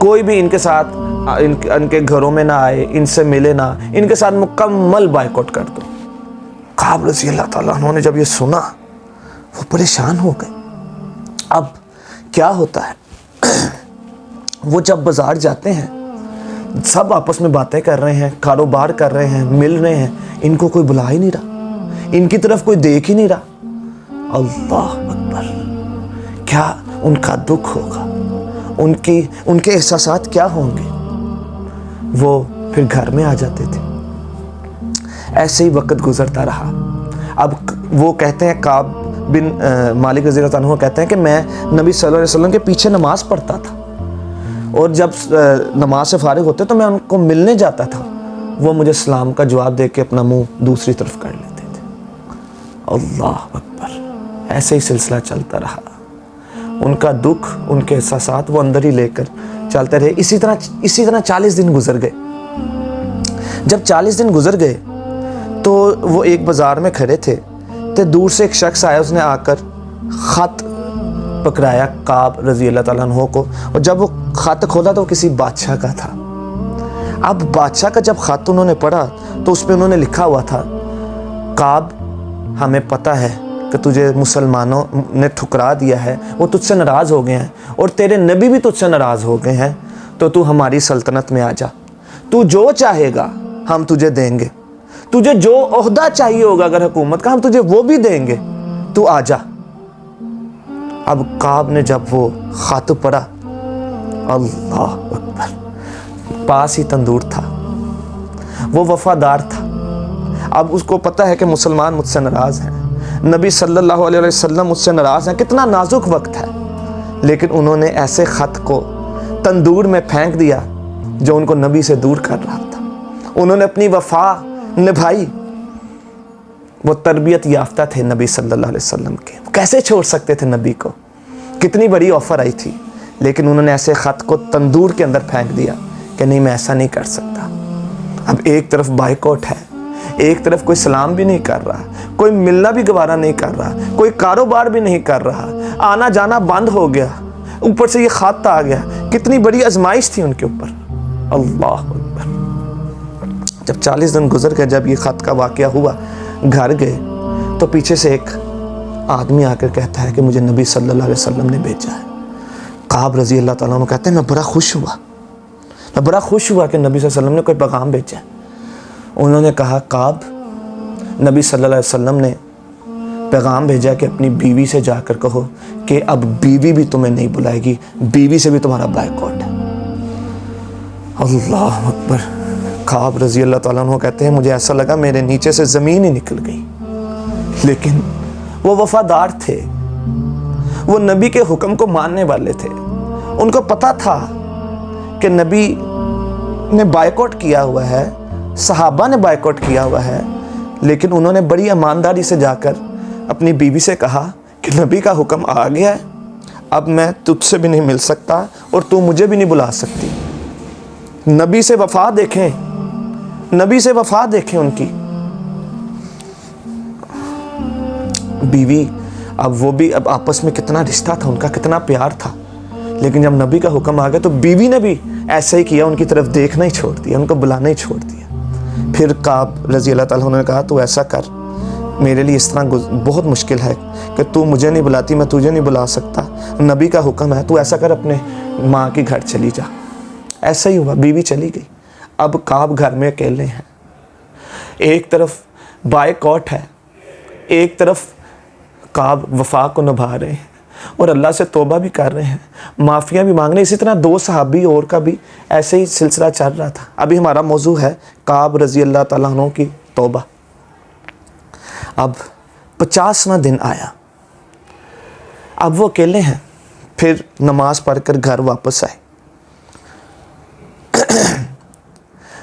کوئی بھی ان کے ساتھ ان کے گھروں میں نہ آئے، ان سے ملے نہ، ان کے ساتھ مکمل بائیکاٹ کر دو۔ کعب رضی اللہ تعالیٰ عنہ نے جب یہ سنا وہ پریشان ہو گئے۔ اب کیا ہوتا ہے، وہ جب بازار جاتے ہیں سب آپس میں باتیں کر رہے ہیں، کاروبار کر رہے ہیں، مل رہے ہیں، ان کو کوئی بلا ہی نہیں رہا، ان کی طرف کوئی دیکھ ہی نہیں رہا۔ اللہ اکبر، کیا ان کا دکھ ہوگا، ان کے احساسات کیا ہوں گے۔ وہ پھر گھر میں آ جاتے تھے۔ ایسے ہی وقت گزرتا رہا۔ اب وہ کہتے ہیں، کعب بن مالک رضی اللہ عنہ کہتے ہیں کہ میں نبی صلی اللہ علیہ وسلم کے پیچھے نماز پڑھتا تھا، اور جب نماز سے فارغ ہوتے تو میں ان کو ملنے جاتا تھا، وہ مجھے سلام کا جواب دے کے اپنا منہ دوسری طرف کر لیتے تھے۔ اللہ اکبر، ایسے ہی سلسلہ چلتا رہا۔ ان کا دکھ، ان کے احساسات وہ اندر ہی لے کر چلتے رہے۔ اسی طرح 40 دن گزر گئے۔ جب 40 دن گزر گئے تو وہ ایک بازار میں کھڑے تھے، تو دور سے ایک شخص آیا، اس نے آ کر خط پکڑایا کعب رضی اللہ تعالیٰ عنہ کو، اور جب وہ خط کھولا تو وہ کسی بادشاہ کا تھا۔ اب بادشاہ کا جب خط انہوں نے پڑھا تو اس پہ انہوں نے لکھا ہوا تھا، کعب ہمیں پتہ ہے کہ تجھے مسلمانوں نے ٹھکرا دیا ہے، وہ تجھ سے ناراض ہو گئے ہیں، اور تیرے نبی بھی تجھ سے ناراض ہو گئے ہیں، تو ہماری سلطنت میں آ جا، تو جو چاہے گا ہم تجھے دیں گے، تجھے جو عہدہ چاہیے ہوگا اگر حکومت کا ہم تجھے وہ بھی دیں گے، تو آ جا۔ اب کعب نے جب وہ خط پڑھا، اللہ اکبر، پاس ہی تندور تھا، وہ وفادار تھا۔ اب اس کو پتہ ہے کہ مسلمان مجھ سے ناراض ہیں، نبی صلی اللہ علیہ وسلم مجھ سے ناراض ہیں، کتنا نازک وقت ہے، لیکن انہوں نے ایسے خط کو تندور میں پھینک دیا جو ان کو نبی سے دور کر رہا تھا۔ انہوں نے اپنی وفا نبھائی۔ وہ تربیت یافتہ تھے نبی صلی اللہ علیہ وسلم کے، کیسے چھوڑ سکتے تھے نبی کو، کتنی بڑی آفر آئی تھی، لیکن انہوں نے ایسے خط کو تندور کے اندر پھینک دیا کہ نہیں، میں ایسا نہیں کر سکتا۔ اب ایک طرف بائیکاٹ ہے، ایک طرف کوئی سلام بھی نہیں کر رہا، کوئی ملنا بھی گوارا نہیں کر رہا، کوئی کاروبار بھی نہیں کر رہا، آنا جانا بند ہو گیا، اوپر سے یہ خط آ گیا، کتنی بڑی آزمائش تھی ان کے اوپر۔ اللہ اکبر، جب 40 دن گزر گئے، جب یہ خط کا واقعہ ہوا، گھر گئے تو پیچھے سے ایک آدمی آ کر کہتا ہے کہ مجھے نبی صلی اللہ علیہ وسلم نے بھیجا ہے۔ کعب رضی اللہ تعالیٰ عنہ کہتے ہیں میں بڑا خوش ہوا کہ نبی صلی اللہ علیہ وسلم نے کوئی پیغام بھیجا ہے۔ انہوں نے کہا، کعب، نبی صلی اللہ علیہ وسلم نے پیغام بھیجا کہ اپنی بیوی سے جا کر کہو کہ اب بیوی بھی تمہیں نہیں بلائے گی، بیوی سے بھی تمہارا بائیکاٹ ہے۔ اللہ اکبر، کعب رضی اللہ تعالیٰ عنہ کہتے ہیں مجھے ایسا لگا میرے نیچے سے زمین ہی نکل گئی، لیکن وہ وفادار تھے، وہ نبی کے حکم کو ماننے والے تھے۔ ان کو پتا تھا کہ نبی نے بائیکاٹ کیا ہوا ہے، صحابہ نے بائیکاٹ کیا ہوا ہے، لیکن انہوں نے بڑی ایمانداری سے جا کر اپنی بیوی سے کہا کہ نبی کا حکم آ گیا ہے، اب میں تجھ سے بھی نہیں مل سکتا اور تو مجھے بھی نہیں بلا سکتی۔ نبی سے وفا دیکھیں، نبی سے وفا دیکھیں ان کی بیوی۔ اب وہ بھی اب آپس میں کتنا رشتہ تھا ان کا، کتنا پیار تھا، لیکن جب نبی کا حکم آ گیا تو بیوی نے بھی ایسا ہی کیا، ان کی طرف دیکھنا ہی چھوڑ دیا، ان کو بلانا ہی چھوڑ دیا۔ پھر کعب رضی اللہ تعالیٰ عنہ نے کہا تو ایسا کر، میرے لیے اس طرح بہت مشکل ہے کہ تو مجھے نہیں بلاتی، میں تجھے نہیں بلا سکتا، نبی کا حکم ہے، تو ایسا کر اپنے ماں کے گھر چلی جا۔ ایسا ہی ہوا، بیوی چلی گئی۔ اب کعب گھر میں اکیلے ہیں، ایک طرف بائیکاٹ ہے، ایک طرف کعب وفا کو نبھا رہے ہیں اور اللہ سے توبہ بھی کر رہے ہیں، معافیاں بھی مانگ رہے ہیں۔ اسی طرح 2 صحابی اور کا بھی ایسے ہی سلسلہ چل رہا تھا۔ ابھی ہمارا موضوع ہے کعب رضی اللہ تعالیٰ عنہ کی توبہ۔ اب 50واں دن آیا، اب وہ اکیلے ہیں، پھر نماز پڑھ کر گھر واپس آئے۔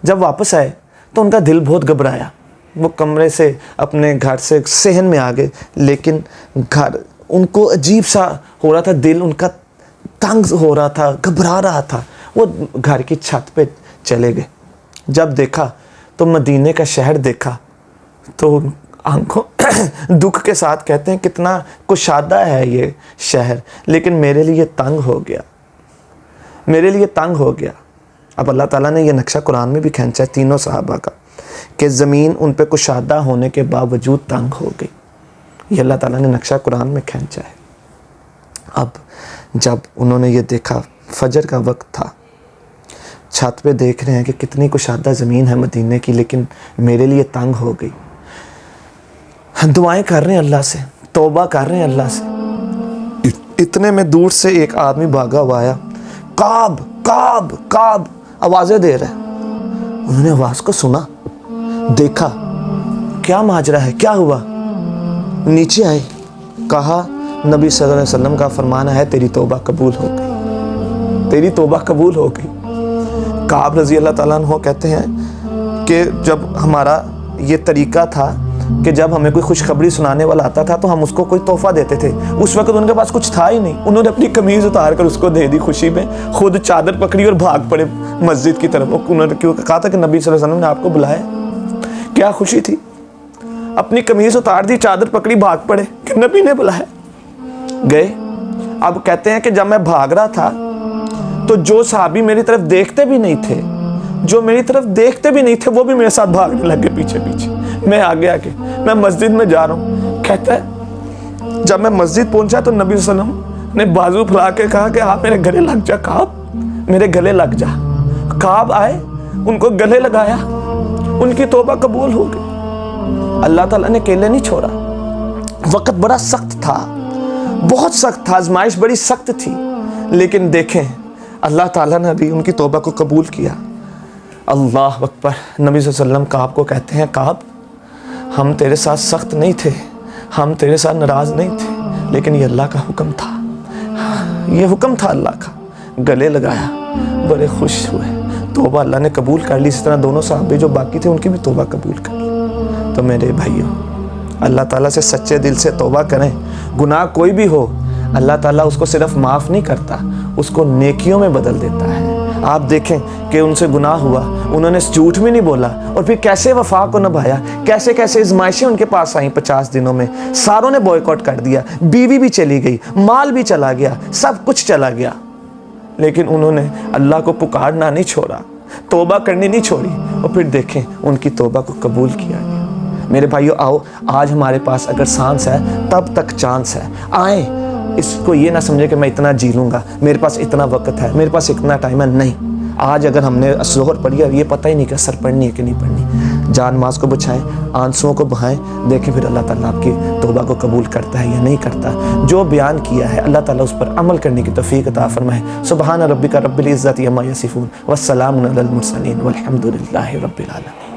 جب واپس آئے تو ان کا دل بہت گھبرایا، وہ کمرے سے اپنے گھر سے صحن میں آ گئے، لیکن گھر ان کو عجیب سا ہو رہا تھا، دل ان کا تنگ ہو رہا تھا، گھبرا رہا تھا۔ وہ گھر کی چھت پہ چلے گئے، جب دیکھا تو مدینے کا شہر دیکھا تو آنکھوں دکھ کے ساتھ کہتے ہیں کتنا کشادہ ہے یہ شہر، لیکن میرے لیے تنگ ہو گیا، میرے لیے تنگ ہو گیا. اب اللہ تعالیٰ نے یہ نقشہ قرآن میں بھی کھینچا ہے تینوں صحابہ کا کہ زمین ان پہ کشادہ ہونے کے باوجود تنگ ہو گئی. یہ اللہ تعالیٰ نے نقشہ قرآن میں کھینچا ہے. اب جب انہوں نے یہ دیکھا فجر کا وقت تھا, چھت پہ دیکھ رہے ہیں کہ کتنی کشادہ زمین ہے مدینے کی, لیکن میرے لیے تنگ ہو گئی. دعائیں کر رہے ہیں اللہ سے, توبہ کر رہے ہیں اللہ سے. اتنے میں دور سے ایک آدمی بھاگا ہوا آیا, کعب کعب کعب آوازیں دے رہا ہے. انہوں نے آواز کو سنا, دیکھا کیا ماجرا ہے, کیا ہوا. نیچے آئے, کہا نبی صلی اللہ علیہ وسلم کا فرمانا ہے تیری توبہ قبول ہو گئی, تیری توبہ قبول ہو گئی. کعب رضی اللہ تعالیٰ عنہ کہتے ہیں کہ جب ہمارا یہ طریقہ تھا کہ جب ہمیں کوئی خوشخبری سنانے والا آتا تھا تو ہم اس کو کوئی تحفہ دیتے تھے. اس وقت ان کے پاس کچھ تھا ہی نہیں, انہوں نے اپنی قمیض اتار کر اس کو دے دی خوشی میں, خود چادر پکڑی اور بھاگ پڑے مسجد کی طرف. انہوں نے کہا تھا کہ نبی صلی اللہ علیہ وسلم نے آپ کو بلایا. کیا خوشی تھی, اپنی قمیض اتار دی, چادر پکڑی, بھاگ پڑے کہ نبی نے بلایا. گئے. اب کہتے ہیں کہ جب میں بھاگ رہا تھا تو جو صحابی میری طرف دیکھتے بھی نہیں تھے, جو میری طرف دیکھتے بھی نہیں تھے, وہ بھی میرے ساتھ بھاگنے لگے پیچھے پیچھے. میں آگے آگے, میں مسجد میں جا رہا ہوں. کہتا ہے جب میں مسجد پہنچا تو نبی صلی اللہ علیہ وسلم نے بازو پھیلا کے کہا کہ آپ میرے گلے لگ جا کعب, میرے گلے لگ جا. کعب آئے, ان کو گلے لگایا, ان کی توبہ قبول ہو گئی. اللہ تعالیٰ نے اکیلے نہیں چھوڑا. وقت بڑا سخت تھا, بہت سخت تھا, آزمائش بڑی سخت تھی, لیکن دیکھیں اللہ تعالیٰ نے بھی ان کی توبہ کو قبول کیا. اللہ اکبر. نبی صلی اللہ علیہ وسلم کعب کو کہتے ہیں, کعب ہم تیرے ساتھ سخت نہیں تھے, ہم تیرے ساتھ ناراض نہیں تھے, لیکن یہ اللہ کا حکم تھا, یہ حکم تھا اللہ کا. گلے لگایا, بڑے خوش ہوئے, توبہ اللہ نے قبول کر لی. اس طرح دونوں صحابے جو باقی تھے ان کی بھی توبہ قبول کر لی. تو میرے بھائیوں, اللہ تعالیٰ سے سچے دل سے توبہ کریں. گناہ کوئی بھی ہو, اللہ تعالیٰ اس کو صرف معاف نہیں کرتا, اس کو نیکیوں میں بدل دیتا ہے. آپ دیکھیں کہ ان سے گناہ ہوا, انہوں نے جھوٹ بھی نہیں بولا, اور پھر کیسے وفا کو نبھایا, کیسے کیسے آزمائشیں ان کے پاس آئیں. 50 دنوں میں ساروں نے بوائکاٹ کر دیا, بیوی بھی چلی گئی, مال بھی چلا گیا, سب کچھ چلا گیا, لیکن انہوں نے اللہ کو پکارنا نہیں چھوڑا, توبہ کرنی نہیں چھوڑی, اور پھر دیکھیں ان کی توبہ کو قبول کیا گیا. میرے بھائیو آؤ, آج ہمارے پاس اگر سانس ہے تب تک چانس ہے. آئیں, اس کو یہ نہ سمجھے کہ میں اتنا جی لوں گا, میرے پاس اتنا وقت ہے, میرے پاس اتنا ٹائم ہے. نہیں, آج اگر ہم نے ظہر پڑھی ہے, یہ پتہ ہی نہیں کہ اثر پڑھنی ہے کہ نہیں پڑھنی. جان نماز کو بچائیں, آنسوؤں کو بہائیں, دیکھیں پھر اللہ تعالیٰ آپ کی توبہ کو قبول کرتا ہے یا نہیں کرتا. جو بیان کیا ہے اللہ تعالیٰ اس پر عمل کرنے کی توفیق عطا فرمائے. سبحان ربک رب العزت عما یصفون والسلام علی المرسلین والحمد للہ رب العالمین.